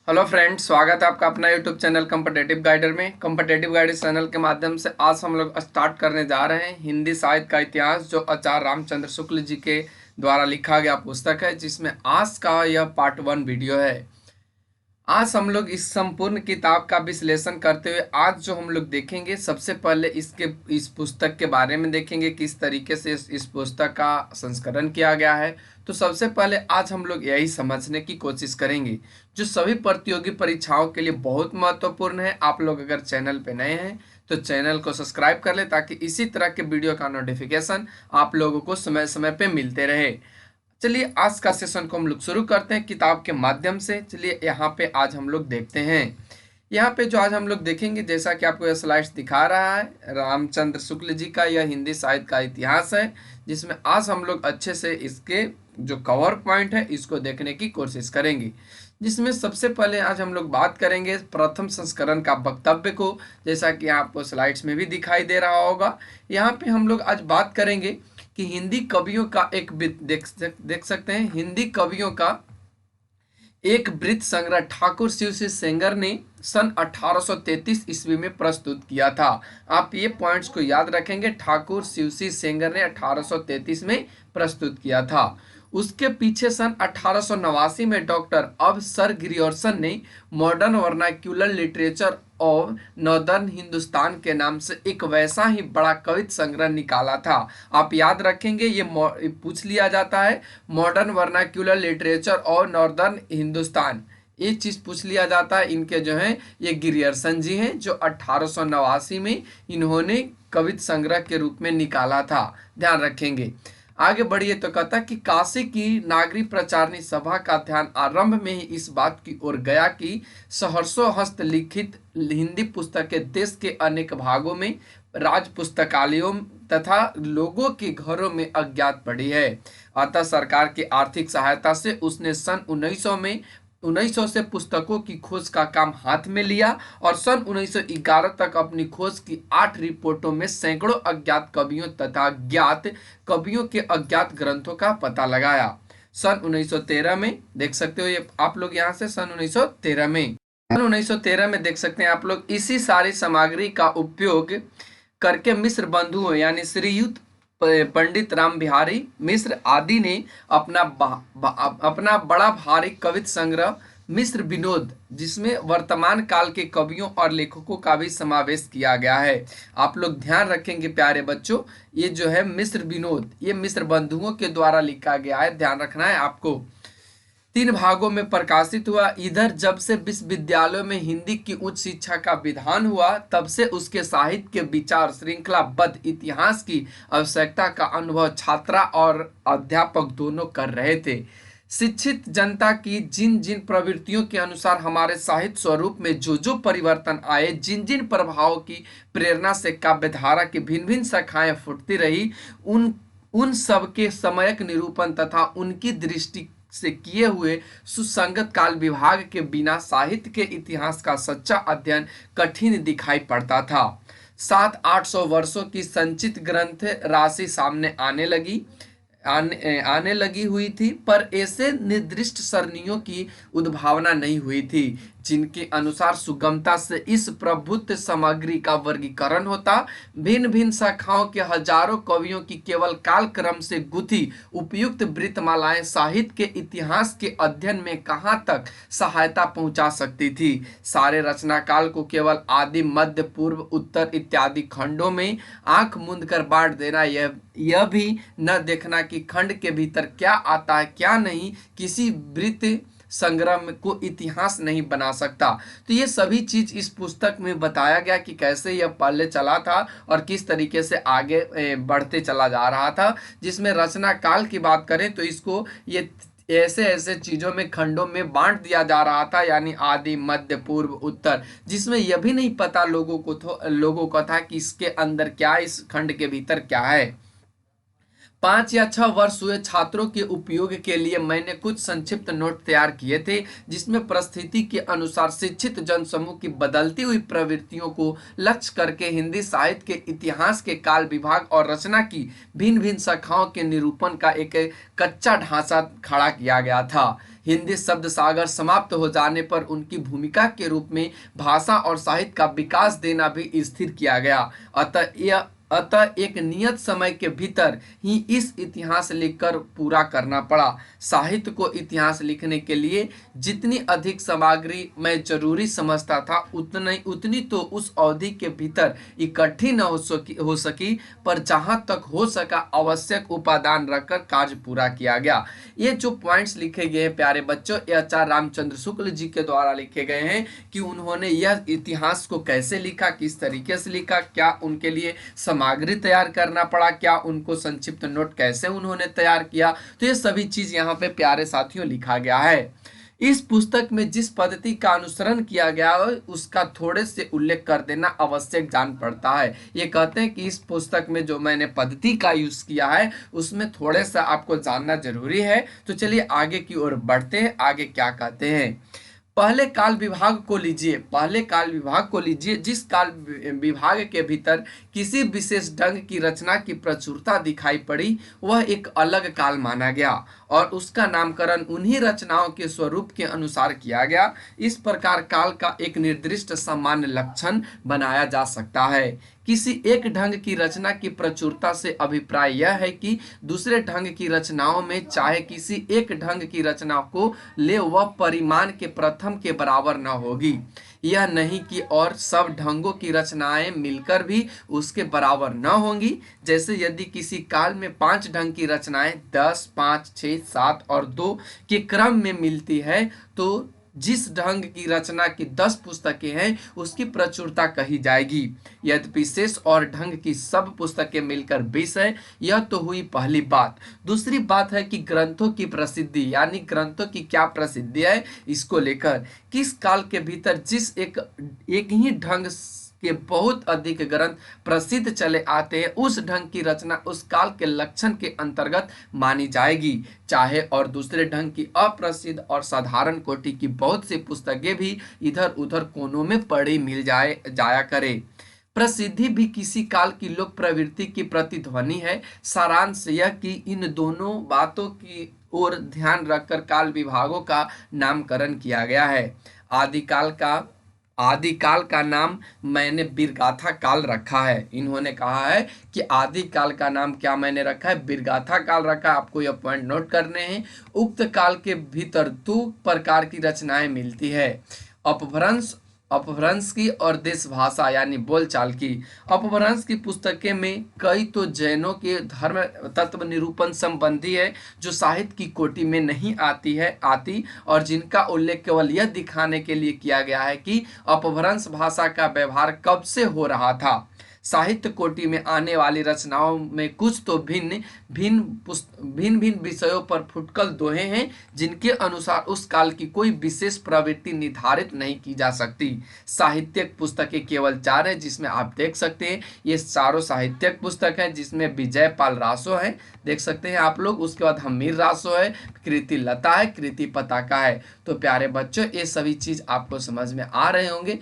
Hello friends, स्वागत है आपका अपना यूट्यूब चैनल कॉम्पिटिटिव गाइडर में। कॉम्पिटिटिव गाइडर चैनल के माध्यम से आज हम लोग स्टार्ट करने जा रहे हैं हिंदी साहित्य का इतिहास, जो आचार्य रामचंद्र शुक्ल जी के द्वारा लिखा गया पुस्तक है, जिसमें आज का यह पार्ट 1 वीडियो है। आज हम लोग इस संपूर्ण किताब का विश्लेषण करते हुए आज जो हम लोग देखेंगे, सबसे पहले इस पुस्तक के बारे में देखेंगे, किस तरीके से इस पुस्तक का संस्करण किया गया है। तो सबसे पहले आज हम लोग यही समझने की कोशिश करेंगे, जो सभी प्रतियोगी परीक्षाओं के लिए बहुत महत्वपूर्ण है। आप लोग अगर चैनल पे नए हैं तो चैनल को सब्सक्राइब कर ले, ताकि इसी तरह के वीडियो का नोटिफिकेशन आप लोगों को समय समय पे मिलते रहे। चलिए आज का सेशन को हम लोग शुरू करते हैं किताब के माध्यम से। चलिए यहाँ पे आज हम लोग देखते हैं। यहाँ पे जो आज हम लोग देखेंगे, जैसा कि आपको यह स्लाइड्स दिखा रहा है, रामचंद्र शुक्ल जी का यह हिंदी साहित्य का इतिहास है, जिसमें आज हम लोग अच्छे से इसके जो कवर पॉइंट है इसको देखने की कोशिश करेंगे। जिसमें सबसे पहले आज हम लोग बात करेंगे प्रथम संस्करण का वक्तव्य को, जैसा कि आपको स्लाइड्स में भी दिखाई दे रहा होगा। यहाँ पे हम लोग आज बात करेंगे कि हिंदी कवियों का देख सकते हैं, हिंदी कवियों का एक वृत्त संग्रह ठाकुर शिव सिंह सेंगर ने सन 1833 ईस्वी में प्रस्तुत किया था। आप ये पॉइंट्स को याद रखेंगे, ठाकुर शिव सिंह सेंगर ने 1833 में प्रस्तुत किया था। उसके पीछे सन 1889 में डॉक्टर अवसर गिरियर्सन ने modern vernacular literature of northern Hindustan के नाम से एक वैसा ही बड़ा कवित संग्रह निकाला था। आप याद रखेंगे, ये पूछ लिया जाता है, modern vernacular literature of northern Hindustan, ये चीज पूछ लिया जाता है। इनके जो है ये गिरियर्सन जी हैं, जो 1889 में इन्होंने कवित संग्रह के रूप में निकाला था, ध्यान रखेंगे। आगे बढ़िए तो कहता कि काशी की नागरी प्रचारणी सभा का ध्यान आरंभ में ही इस बात की ओर गया कि सहर्षों हस्तलिखित हिंदी पुस्तकें देश के अनेक भागों में राज पुस्तकालयों तथा लोगों के घरों में अज्ञात पड़ी है। अतः सरकार की आर्थिक सहायता से उसने सन 1900 से पुस्तकों की खोज का काम हाथ में लिया और सन 1911 तक अपनी खोज की 8 रिपोर्टों में सैकड़ों अज्ञात कवियों तथा ज्ञात कवियों के अज्ञात ग्रंथों का पता लगाया। सन 1913 में देख सकते हो, ये आप लोग यहाँ से सन 1913 में देख सकते हैं आप लोग, इसी सारी सामग्री का उपयोग करके मिस्र बंधुओं यानी श्रीयुत पंडित राम बिहारी मिश्र आदि ने अपना बड़ा भारी कवित संग्रह मिस्र विनोद, जिसमें वर्तमान काल के कवियों और लेखकों का भी समावेश किया गया है। आप लोग ध्यान रखेंगे प्यारे बच्चों, ये जो है मिस्र विनोद, ये मिस्र बंधुओं के द्वारा लिखा गया है, ध्यान रखना है आपको। 3 भागों में प्रकाशित हुआ। इधर जब से विश्वविद्यालयों में हिंदी की उच्च शिक्षा का विधान हुआ, तब से उसके साहित्य के विचार श्रृंखलाबद्ध इतिहास की आवश्यकता का अनुभव छात्रा और अध्यापक दोनों कर रहे थे। शिक्षित जनता की जिन जिन प्रवृत्तियों के अनुसार हमारे साहित्य स्वरूप में जो जो परिवर्तन आए, जिन जिन प्रभावों की प्रेरणा से काव्यधारा की भिन्न भिन्न शाखाएं फूटती रही, उन उन सबके समयक निरूपण तथा उनकी दृष्टि से किए हुए सुसंगत काल विभाग के बिना साहित्य के इतिहास का सच्चा अध्ययन कठिन दिखाई पड़ता था। 700-800 वर्षों की संचित ग्रंथ राशि सामने आने लगी हुई थी, पर ऐसे निर्दिष्ट सरणियों की उद्भावना नहीं हुई थी जिनके अनुसार सुगमता से इस प्रभुत्व सामग्री का वर्गीकरण होता। भिन्न भिन्न शाखाओं के हजारों कवियों की केवल कालक्रम से गुथी उपयुक्त वृत्तमालाएं साहित्य के इतिहास के अध्ययन में कहाँ तक सहायता पहुंचा सकती थी। सारे रचना काल को केवल आदि, मध्य, पूर्व, उत्तर इत्यादि खंडों में आंख मूंद कर बांट देना, यह भी न देखना कि खंड के भीतर क्या आता है क्या नहीं, किसी वृत्त संग्रह को इतिहास नहीं बना सकता। तो ये सभी चीज इस पुस्तक में बताया गया कि कैसे यह पहले चला था और किस तरीके से आगे बढ़ते चला जा रहा था। जिसमें रचना काल की बात करें तो इसको ये ऐसे ऐसे चीजों में खंडों में बांट दिया जा रहा था, यानी आदि, मध्य, पूर्व, उत्तर, जिसमें यह भी नहीं पता लोगों को था कि इसके अंदर क्या, इस खंड के भीतर क्या है। 5 या 6 वर्ष हुए छात्रों के उपयोग के लिए मैंने कुछ संक्षिप्त नोट तैयार किए थे, जिसमें परिस्थिति के अनुसार शिक्षित जनसमूह की बदलती हुई प्रवृत्तियों को लक्ष्य करके हिंदी साहित्य के इतिहास के काल विभाग और रचना की भिन्न भिन्न शाखाओं के निरूपण का एक कच्चा ढांचा खड़ा किया गया था। हिंदी शब्द सागर समाप्त हो जाने पर उनकी भूमिका के रूप में भाषा और साहित्य का विकास देना भी स्थिर किया गया। अतः एक नियत समय के भीतर ही इस इतिहास लिखकर पूरा करना पड़ा। साहित्य को इतिहास लिखने के लिए जितनी अधिक सामग्री मैं जरूरी समझता था, उतनी तो उस अवधि के भीतर इकट्ठी न हो सकी, पर जहां तक हो सका आवश्यक उपादान रखकर कार्य पूरा किया गया। ये जो पॉइंट्स लिखे गए हैं प्यारे बच्चों, ये आचार्य रामचंद्र शुक्ल जी के द्वारा लिखे गए हैं कि उन्होंने यह इतिहास को कैसे लिखा, किस तरीके से लिखा, क्या उनके लिए सामग्री तैयार करना पड़ा, क्या उनको संक्षिप्त नोट कैसे उन्होंने तैयार किया। तो ये सभी चीज यहाँ पे प्यारे साथियों लिखा गया है। इस पुस्तक में जिस पद्धति का अनुसरण किया गया है उसका थोड़े से उल्लेख कर देना आवश्यक जान पड़ता है। ये कहते हैं कि इस पुस्तक में जो मैंने पद्धति का यूज किया है उसमें थोड़े सा आपको जानना जरूरी है। तो चलिए आगे की ओर बढ़ते हैं, आगे क्या कहते हैं। पहले काल विभाग को लीजिए, जिस काल विभाग के भीतर किसी विशेष ढंग की रचना की प्रचुरता दिखाई पड़ी वह एक अलग काल माना गया और उसका नामकरण उन्हीं रचनाओं के स्वरूप के अनुसार किया गया। इस प्रकार काल का एक निर्दिष्ट सामान्य लक्षण बनाया जा सकता है। किसी एक ढंग की रचना की प्रचुरता से अभिप्राय यह है कि दूसरे ढंग की रचनाओं में चाहे किसी एक ढंग की रचना को ले वह परिमाण के प्रथम के बराबर न होगी। यह नहीं कि और सब ढंगों की रचनाएं मिलकर भी उसके बराबर न होंगी। जैसे यदि किसी काल में 5 ढंग की रचनाएं 10, 5, 6, 7 और 2 के क्रम में मिलती है तो जिस ढंग की रचना की 10 पुस्तकें हैं उसकी प्रचुरता कही जाएगी। यद्यपि शेष और ढंग की सब पुस्तकें मिलकर 20 है। यह तो हुई पहली बात। दूसरी बात है कि ग्रंथों की प्रसिद्धि, यानी ग्रंथों की क्या प्रसिद्धि है इसको लेकर। किस काल के भीतर जिस एक ही ढंग के बहुत अधिक ग्रंथ प्रसिद्ध चले आते हैं उस ढंग की रचना उस काल के लक्षण के अंतर्गत मानी जाएगी, चाहे और दूसरे ढंग की अप्रसिद्ध और साधारण कोटि की बहुत सी पुस्तकें भी इधर उधर कोनों में पड़ी मिल जाया करे। प्रसिद्धि भी किसी काल की लोक प्रवृत्ति की प्रतिध्वनि है। सारांश यह कि इन दोनों बातों की ओर ध्यान रखकर काल विभागों का नामकरण किया गया है। आदिकाल का नाम मैंने वीरगाथा काल रखा है। इन्होंने कहा है कि आदिकाल का नाम क्या मैंने रखा है, वीरगाथा काल रखा है। आपको यह पॉइंट नोट करने हैं। उक्त काल के भीतर 2 प्रकार की रचनाएं मिलती है, अपभ्रंश की और देश भाषा यानी बोलचाल की। अपभ्रंश की पुस्तकें में कई तो जैनों के धर्म तत्व निरूपण संबंधी है जो साहित्य की कोटि में नहीं आती और जिनका उल्लेख केवल यह दिखाने के लिए किया गया है कि अपभ्रंश भाषा का व्यवहार कब से हो रहा था। साहित्य कोटि में आने वाली रचनाओं में कुछ तो भिन्न भिन्न विषयों पर फुटकल दोहे हैं जिनके अनुसार उस काल की कोई विशेष प्रवृत्ति निर्धारित नहीं की जा सकती। साहित्यिक पुस्तकें केवल 4 हैं, जिसमें आप देख सकते हैं ये चारों साहित्यिक पुस्तक हैं, जिसमें विजय पाल रासो है, देख सकते हैं आप लोग। उसके बाद हमीर रासो है, कृति लता है, कृति पताका है। तो प्यारे बच्चों ये सभी चीज आपको समझ में आ रहे होंगे।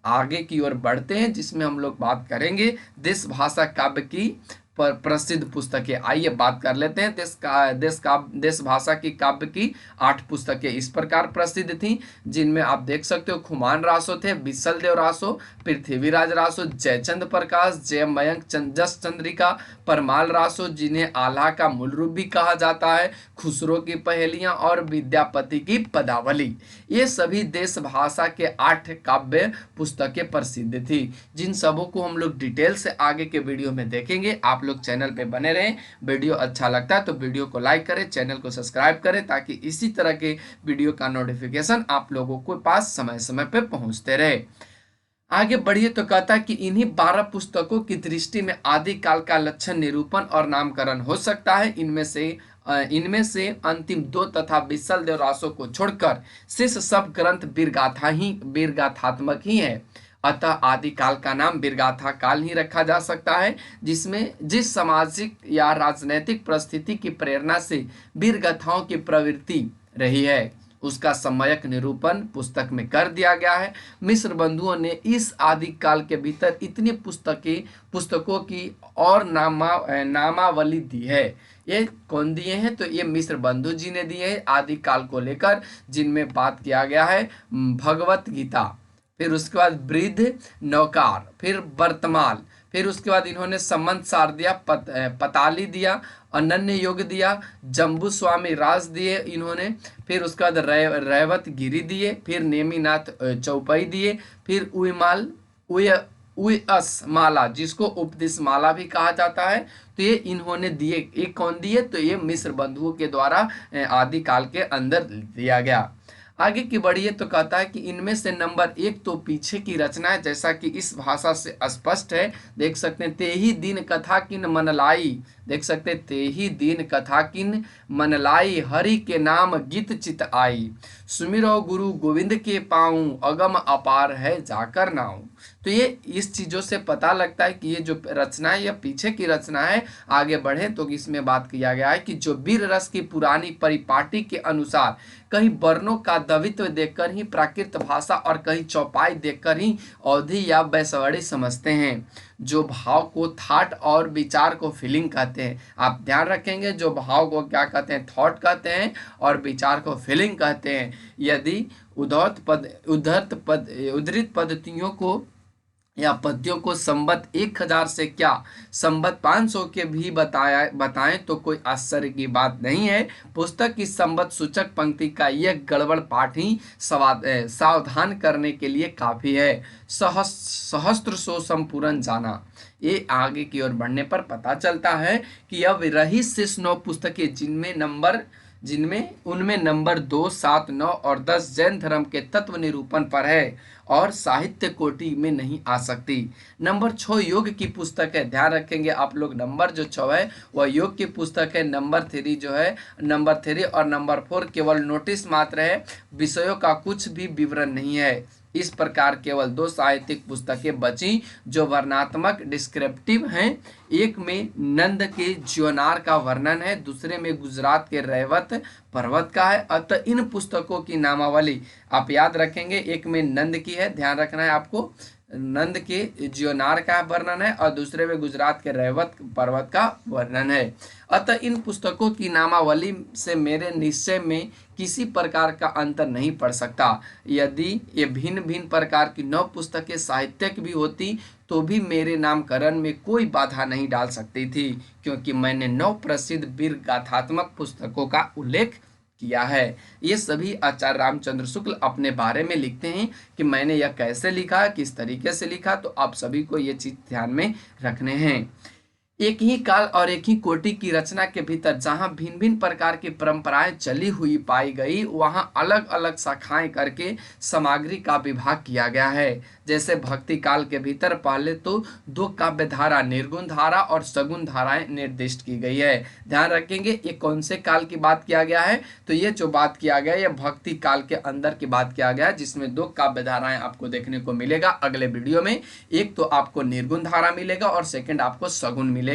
आगे की ओर बढ़ते हैं जिसमें हम लोग बात करेंगे देश भाषा काव्य की प्रसिद्ध पुस्तकें। आइए बात कर लेते हैं देश भाषा की काव्य की 8 पुस्तकें इस प्रकार प्रसिद्ध थीं, जिनमें आप देख सकते हो खुमान रासो थे, विसल देव रासो, पृथ्वीराज रासो, जयचंद प्रकाश, जय मयंक जस चंद्रिका, परमाल रासो जिन्हें आल्हा का मूल रूप भी कहा जाता है, खुसरो की पहेलियां और विद्यापति की पदावली। ये सभी देश भाषा के 8 काव्य पुस्तकें प्रसिद्ध थी, जिन सबों को हम लोग डिटेल से आगे के वीडियो में देखेंगे। आप लोग चैनल पे बने रहें। वीडियो अच्छा लगता है तो वीडियो को लाइक करें, चैनल को सब्सक्राइब करें ताकि इसी तरह के वीडियो का नोटिफिकेशन आप लोगों के पास समय समय पे पहुंचते रहे। आगे बढ़िए तो कहता है कि इन्हीं 12 पुस्तकों की दृष्टि में आदिकाल का लक्षण निरूपण और नामकरण हो सकता है। इनमें से अंतिम 2 तथा विसल देव रासो को छोड़कर शेष सब ग्रंथ वीरगाथात्मक ही है। अतः आदिकाल का नाम वीरगाथा काल ही रखा जा सकता है, जिसमें जिस सामाजिक या राजनैतिक परिस्थिति की प्रेरणा से वीरगाथाओं की प्रवृत्ति रही है उसका सम्यक निरूपण पुस्तक में कर दिया गया है। मिस्र बंधुओं ने इस आदिकाल के भीतर इतनी पुस्तकों की और नामावली दी है। ये कौन दिए हैं? तो ये मिस्र बंधु जी ने दिए हैं आदिकाल को लेकर, जिनमें बात किया गया है भगवत गीता, फिर उसके बाद वृद्ध नौकार, फिर वर्तमान, फिर उसके बाद इन्होंने संबंध सार दिया, पताली दिया, अनन्य योग दिया, जम्बू स्वामी राज दिए इन्होंने, फिर उसके बाद रैवत गिरी दिए, फिर नेमीनाथ चौपाई दिए, फिर उयमाल उयस माला जिसको उपदेश माला भी कहा जाता है, तो ये इन्होंने दिए। एक कौन दिए? तो ये मिस्र बंधुओं के द्वारा आदिकाल के अंदर दिया गया। आगे की बढ़िए तो कहता है कि इनमें से नंबर 1 तो पीछे की रचना है, जैसा कि इस भाषा से स्पष्ट है। देख सकते हैं, ते ही दिन कथा किन मनलाई, देख सकते हैं, ते ही दिन कथा किन मनलाई, हरि के नाम गीत चित आई, सुमिरो गुरु गोविंद के पाऊं, अगम अपार है जाकर नाऊं। तो ये इस चीजों से पता लगता है कि ये जो रचना है यह पीछे की रचना है। आगे बढ़े तो इसमें बात किया गया है कि जो वीर रस की पुरानी परिपाटी के अनुसार कहीं वर्णों का दवित्व देखकर ही प्राकृत भाषा और कहीं चौपाई देखकर ही अवधि या बैसवड़ी समझते हैं। जो भाव को थॉट और विचार को फीलिंग कहते हैं। आप ध्यान रखेंगे, जो भाव को क्या कहते हैं? थॉट कहते हैं, और विचार को फीलिंग कहते हैं। यदि उद्धृत पद्धतियों को या पद्यों को संबत 1000 से क्या संबत 500 के भी बताएं तो कोई आश्चर्य की बात नहीं है। पुस्तक की संबत सूचक पंक्ति का यह गड़बड़ पाठ ही सावधान करने के लिए काफी है। सहस्त्र सो संपूर्ण जाना, ये आगे की ओर बढ़ने पर पता चलता है कि यह विरही शेष 9 पुस्तकें उनमें नंबर 2, 7, 9 और 10 जैन धर्म के तत्व निरूपण पर है और साहित्य कोटि में नहीं आ सकती। नंबर 6 योग की पुस्तक है। ध्यान रखेंगे आप लोग, नंबर जो 6 है वह योग की पुस्तक है। नंबर 3 जो है, नंबर 3 और नंबर 4 केवल नोटिस मात्र है, विषयों का कुछ भी विवरण नहीं है। इस प्रकार केवल 2 साहित्यिक पुस्तकें बची जो वर्णनात्मक डिस्क्रिप्टिव हैं। एक में नंद के ज्योनार का वर्णन है, दूसरे में गुजरात के रैवत पर्वत का है। अतः इन पुस्तकों की नामावली आप याद रखेंगे, एक में नंद की है, ध्यान रखना है आपको, नंद के ज्योनार का वर्णन है, और दूसरे में गुजरात के रैवत पर्वत का वर्णन है। अतः इन पुस्तकों की नामावली से मेरे निश्चय में किसी प्रकार का अंतर नहीं पड़ सकता। यदि ये भिन्न भिन्न प्रकार की 9 पुस्तकें साहित्यिक भी होती तो भी मेरे नामकरण में कोई बाधा नहीं डाल सकती थी, क्योंकि मैंने 9 प्रसिद्ध वीर गाथात्मक पुस्तकों का उल्लेख किया है। ये सभी आचार्य रामचंद्र शुक्ल अपने बारे में लिखते हैं कि मैंने यह कैसे लिखा, किस तरीके से लिखा, तो आप सभी को ये चीज ध्यान में रखने हैं। एक ही काल और एक ही कोटि की रचना के भीतर जहां भिन्न भिन्न प्रकार की परंपराएं चली हुई पाई गई, वहां अलग अलग शाखाएं करके सामग्री का विभाग किया गया है। जैसे भक्ति काल के भीतर पहले तो 2 काव्य धारा, निर्गुण धारा और सगुण धाराएं निर्दिष्ट की गई है। ध्यान रखेंगे ये कौन से काल की बात किया गया है, तो ये जो बात किया गया है ये भक्ति काल के अंदर की बात किया गया है, जिसमें 2 काव्य धाराएं आपको देखने को मिलेगा अगले वीडियो में। एक तो आपको निर्गुण धारा मिलेगा और सेकंड आपको सगुण मिलेगा।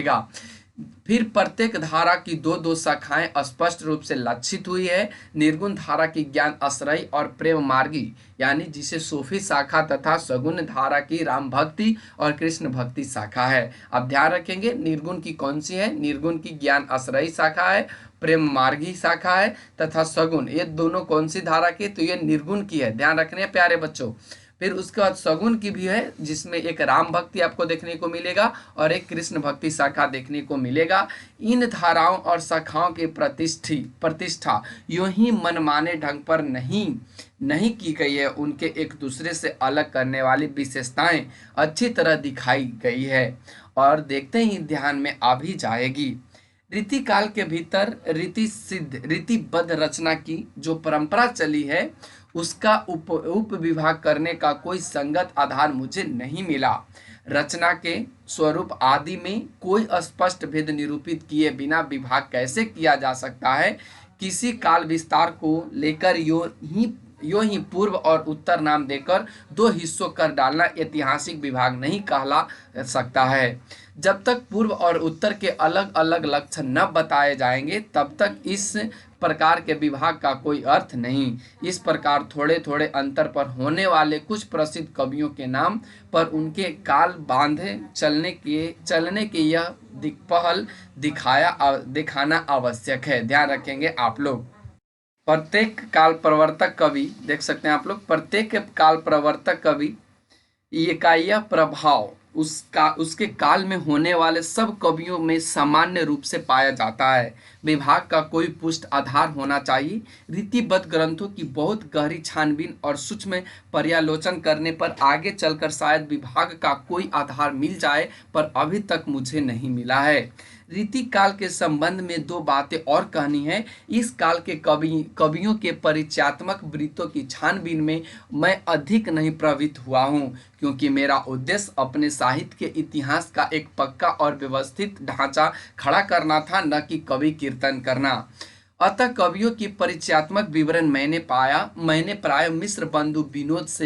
फिर प्रत्येक धारा की 2-2 शाखाएं स्पष्ट रूप से लक्षित हुई है। निर्गुण धारा की ज्ञान आश्रयी और प्रेम मार्गी यानी जिसे सूफी शाखा तथा सगुण धारा की राम भक्ति और कृष्ण भक्ति शाखा है। अब ध्यान रखेंगे निर्गुण की कौन सी है, निर्गुण की ज्ञान आश्रयी शाखा है, प्रेम मार्गी शाखा है, तथा सगुण, ये दोनों कौन सी धारा की, तो ये निर्गुण की है। ध्यान रखने प्यारे बच्चों। फिर उसके बाद सगुण की भी है, जिसमें एक राम भक्ति आपको देखने को मिलेगा और एक कृष्ण भक्ति शाखा देखने को मिलेगा। इन धाराओं और शाखाओं की प्रतिष्ठा यूं ही मनमाने ढंग पर नहीं की गई है, उनके एक दूसरे से अलग करने वाली विशेषताएं अच्छी तरह दिखाई गई है और देखते ही ध्यान में आ भी जाएगी। रीति काल के भीतर रीतिबद्ध रचना की जो परंपरा चली है उसका उप विभाग करने का कोई संगत आधार मुझे नहीं मिला। रचना के स्वरूप आदि में कोई स्पष्ट भेद निरूपित किए बिना विभाग कैसे किया जा सकता है। किसी काल विस्तार को लेकर यूं ही पूर्व और उत्तर नाम देकर दो हिस्सों कर डालना ऐतिहासिक विभाग नहीं कहला सकता है। जब तक पूर्व और उत्तर के अलग अलग लक्षण न बताए जाएंगे तब तक इस प्रकार के विभाग का कोई अर्थ नहीं। इस प्रकार थोड़े थोड़े अंतर पर होने वाले कुछ प्रसिद्ध कवियों के नाम पर उनके काल बांधे चलने के यह पहल दिखाना आवश्यक है। ध्यान रखेंगे आप लोग। प्रत्येक काल प्रवर्तक कवि, देख सकते हैं आप लोग, प्रत्येक काल प्रवर्तक कवि ये का यह प्रभाव उसके काल में होने वाले सब कवियों में सामान्य रूप से पाया जाता है। विभाग का कोई पुष्ट आधार होना चाहिए। रीतिबद्ध ग्रंथों की बहुत गहरी छानबीन और सूक्ष्म पर्यालोचन करने पर आगे चलकर शायद विभाग का कोई आधार मिल जाए, पर अभी तक मुझे नहीं मिला है। रीति काल के संबंध में दो बातें और कहनी है। इस काल के कवियों के परिचयात्मक वृत्तों की छानबीन में मैं अधिक नहीं प्रवृत्त हुआ हूँ, क्योंकि मेरा उद्देश्य अपने साहित्य के इतिहास का एक पक्का और व्यवस्थित ढांचा खड़ा करना था, न कि कवि कीर्तन करना। अतः कवियों की परिचयात्मक विवरण मैंने प्राय मिश्र बंधु विनोद से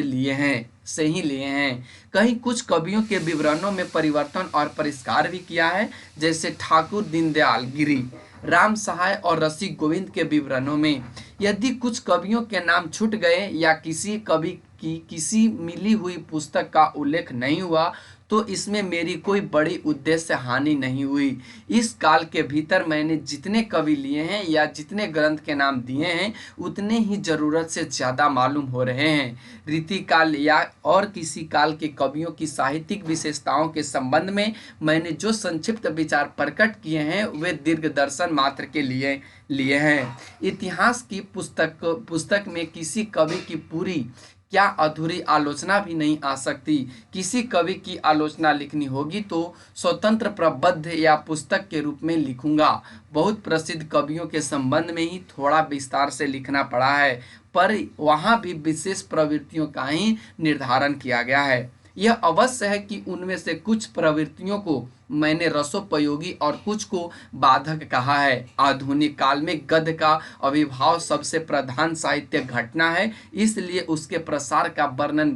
ही लिए हैं। कहीं कुछ कवियों के विवरणों में परिवर्तन और परिष्कार भी किया है, जैसे ठाकुर दीनदयाल गिरी, राम सहाय और रसिक गोविंद के विवरणों में। यदि कुछ कवियों के नाम छूट गए या किसी कवि की किसी मिली हुई पुस्तक का उल्लेख नहीं हुआ तो इसमें मेरी कोई बड़ी उद्देश्य हानि नहीं हुई। इस काल के भीतर मैंने जितने कवि लिए हैं या जितने ग्रंथ के नाम दिए हैं उतने ही जरूरत से ज़्यादा मालूम हो रहे हैं। रीति काल या और किसी काल के कवियों की साहित्यिक विशेषताओं के संबंध में मैंने जो संक्षिप्त विचार प्रकट किए हैं वे दीर्घ दर्शन मात्र के लिए हैं। इतिहास की पुस्तक में किसी कवि की पूरी क्या अधूरी आलोचना भी नहीं आ सकती। किसी कवि की आलोचना लिखनी होगी तो स्वतंत्र प्रबंध या पुस्तक के रूप में लिखूंगा। बहुत प्रसिद्ध कवियों के संबंध में ही थोड़ा विस्तार से लिखना पड़ा है, पर वहाँ भी विशेष प्रवृत्तियों का ही निर्धारण किया गया है। यह अवश्य है कि उनमें से कुछ प्रवृत्तियों को मैंने रसोपयोगी और कुछ को बाधक कहा है। आधुनिक काल में गद्य का आविर्भाव सबसे प्रधान साहित्य घटना है, इसलिए उसके प्रसार का वर्णन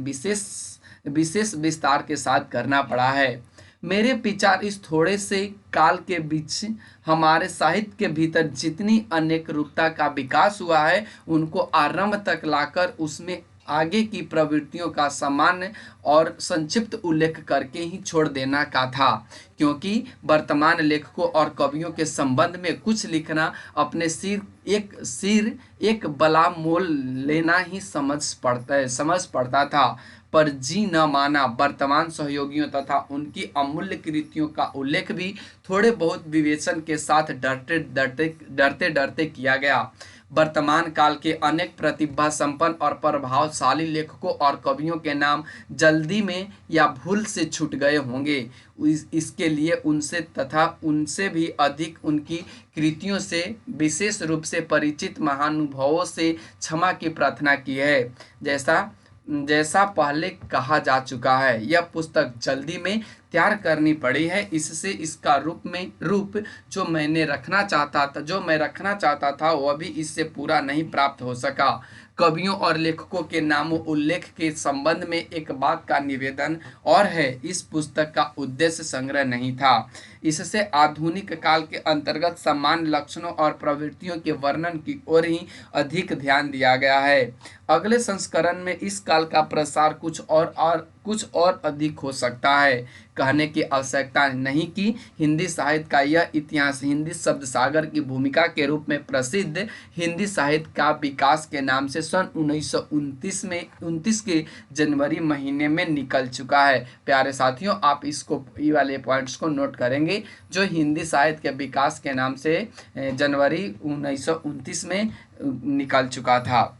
विशेष विस्तार के साथ करना पड़ा है। मेरे विचार इस थोड़े से काल के बीच हमारे साहित्य के भीतर जितनी अनेक रूपता का विकास हुआ है उनको आरंभ तक लाकर उसमें आगे की प्रवृत्तियों का सामान्य और संक्षिप्त उल्लेख करके ही छोड़ देना का था, क्योंकि वर्तमान लेखकों और कवियों के संबंध में कुछ लिखना अपने सिर एक बला मोल लेना ही समझ पड़ता था। पर जी न माना वर्तमान सहयोगियों तथा उनकी अमूल्य कृतियों का उल्लेख भी थोड़े बहुत विवेचन के साथ डरते डरते किया गया। वर्तमान काल के अनेक प्रतिभा संपन्न और प्रभावशाली लेखकों और कवियों के नाम जल्दी में या भूल से छूट गए होंगे। इसके लिए उनसे तथा उनसे भी अधिक उनकी कृतियों से विशेष रूप से परिचित महानुभावों से क्षमा की प्रार्थना की है। जैसा पहले कहा जा चुका है, यह पुस्तक जल्दी में तैयार करनी पड़ी है। इससे इसका रूप जो मैं रखना चाहता था वह भी इससे पूरा नहीं प्राप्त हो सका। कवियों और लेखकों के नामों उल्लेख के संबंध में एक बात का निवेदन और है, इस पुस्तक का उद्देश्य संग्रह नहीं था। इससे आधुनिक काल के अंतर्गत समान लक्षणों और प्रवृत्तियों के वर्णन की ओर ही अधिक ध्यान दिया गया है। अगले संस्करण में इस काल का प्रसार कुछ और अधिक हो सकता है। कहने की आवश्यकता नहीं कि हिंदी साहित्य का यह इतिहास हिंदी शब्द सागर की भूमिका के रूप में प्रसिद्ध हिंदी साहित्य का विकास के नाम से सन 1929 के जनवरी महीने में निकल चुका है। प्यारे साथियों, आप ये वाले पॉइंट्स को नोट करेंगे जो हिंदी साहित्य के विकास के नाम से जनवरी 1929 में निकल चुका था।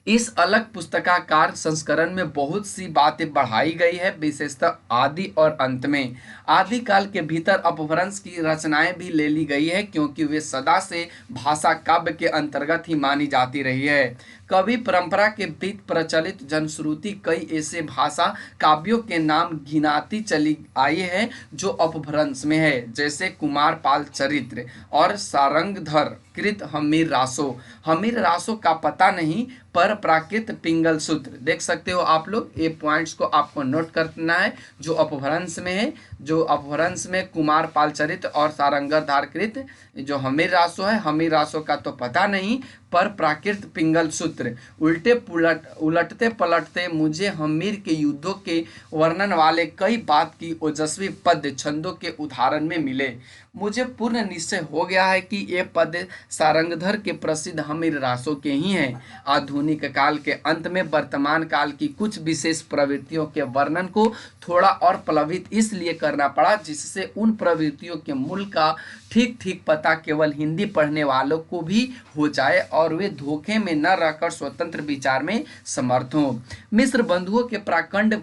इस अलग पुस्तकाकार संस्करण में बहुत सी बातें बढ़ाई गई है, विशेषतः आदि और अंत में। आदि काल के भीतर अपभ्रंश की रचनाएं भी ले ली गई है, क्योंकि वे सदा से भाषा काव्य के अंतर्गत ही मानी जाती रही है। कवि परंपरा के बीच प्रचलित जनश्रुति कई ऐसे भाषा काव्यों के नाम गिनाती चली आई है जो अपभ्रंश में है, जैसे कुमार पाल चरित्र और सारंगधर कृत हमीर रासो। हमीर रासो का पता नहीं पर प्राकृत पिंगल सूत्र। देख सकते हो आप लोग, ये पॉइंट्स को आपको नोट करना है जो अपभ्रंश में है। जो अपभ्रंश में कुमार पाल चरित्र और सारंगधर कृत जो हमीर रासो है, हमीर रासो का तो पता नहीं पर प्राकृत पिंगल सूत्र। उलटते पलटते मुझे हमीर के युद्धों के वर्णन वाले कई बात की ओजस्वी पद्य छंदों के उदाहरण में मिले। मुझे पूर्ण निश्चय हो गया है कि ये पद्य सारंगधर के प्रसिद्ध हमीर रासों के ही हैं। आधुनिक काल के अंत में वर्तमान काल की कुछ विशेष प्रवृत्तियों के वर्णन को थोड़ा और प्लवित इसलिए करना पड़ा जिससे उन प्रवृत्तियों के मूल का ठीक ठीक पता केवल हिंदी पढ़ने वालों को भी हो जाए और वे धोखे में न रहकर स्वतंत्र विचार में समर्थ हों। मिश्र बंधुओं के प्राकंड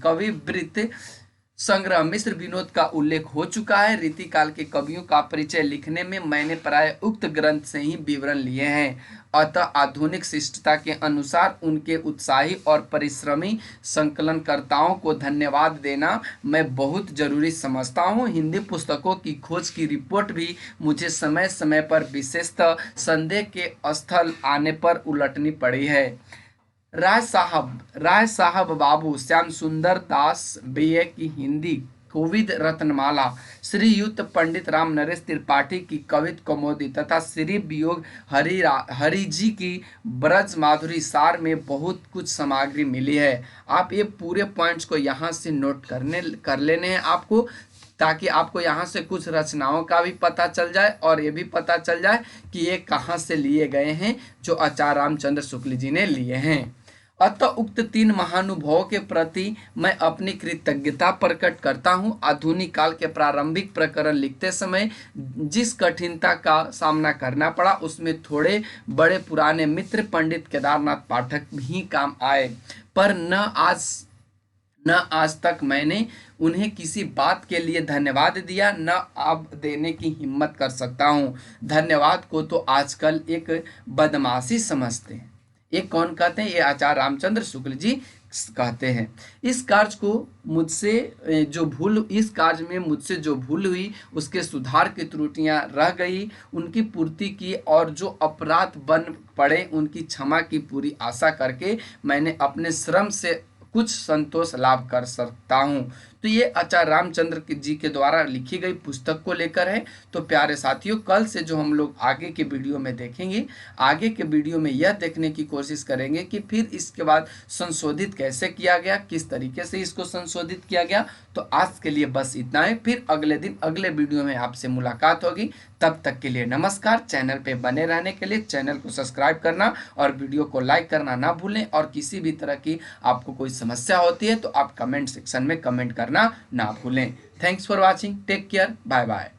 कविवृत्त संग्रह मिश्र विनोद का उल्लेख हो चुका है। रीतिकाल के कवियों का परिचय लिखने में मैंने प्राय उक्त ग्रंथ से ही विवरण लिए हैं। अतः आधुनिक शिष्टता के अनुसार उनके उत्साही और परिश्रमी संकलनकर्ताओं को धन्यवाद देना मैं बहुत जरूरी समझता हूँ। हिंदी पुस्तकों की खोज की रिपोर्ट भी मुझे समय समय पर विशेषतः संदेह के स्थल आने पर उलटनी पड़ी है। राय साहब बाबू श्याम सुंदर दास बीए की हिंदी कोविद रत्नमाला, श्रीयुक्त पंडित राम नरेश त्रिपाठी की कवित कौमुदी तथा श्री वियोग हरि जी की ब्रज माधुरी सार में बहुत कुछ सामग्री मिली है। आप ये पूरे पॉइंट्स को यहाँ से नोट कर लेने हैं आपको, ताकि आपको यहाँ से कुछ रचनाओं का भी पता चल जाए और ये भी पता चल जाए कि ये कहाँ से लिए गए हैं जो आचार्य रामचंद्र शुक्ल जी ने लिए हैं। अतः उक्त तीन महानुभावों के प्रति मैं अपनी कृतज्ञता प्रकट करता हूँ। आधुनिक काल के प्रारंभिक प्रकरण लिखते समय जिस कठिनता का सामना करना पड़ा उसमें थोड़े बड़े पुराने मित्र पंडित केदारनाथ पाठक भी काम आए, पर न आज तक मैंने उन्हें किसी बात के लिए धन्यवाद दिया, न अब देने की हिम्मत कर सकता हूँ। धन्यवाद को तो आजकल एक बदमाशी समझते हैं। ये कौन कहते हैं? ये आचार्य रामचंद्र शुक्ल जी कहते हैं। इस कार्य में मुझसे जो भूल हुई उसके सुधार की त्रुटियां रह गई उनकी पूर्ति की और जो अपराध बन पड़े उनकी क्षमा की पूरी आशा करके मैंने अपने श्रम से कुछ संतोष लाभ कर सकता हूँ। तो ये आचार्य रामचंद्र जी के द्वारा लिखी गई पुस्तक को लेकर है। तो प्यारे साथियों, कल से जो हम लोग आगे के वीडियो में देखेंगे, आगे के वीडियो में यह देखने की कोशिश करेंगे कि फिर इसके बाद संशोधित कैसे किया गया, किस तरीके से इसको संशोधित किया गया। तो आज के लिए बस इतना है, फिर अगले दिन अगले वीडियो में आपसे मुलाकात होगी। तब तक के लिए नमस्कार। चैनल पे बने रहने के लिए चैनल को सब्सक्राइब करना और वीडियो को लाइक करना ना भूलें। और किसी भी तरह की आपको कोई समस्या होती है तो आप कमेंट सेक्शन में कमेंट करना ना भूलें। Thanks for watching, take care, bye bye.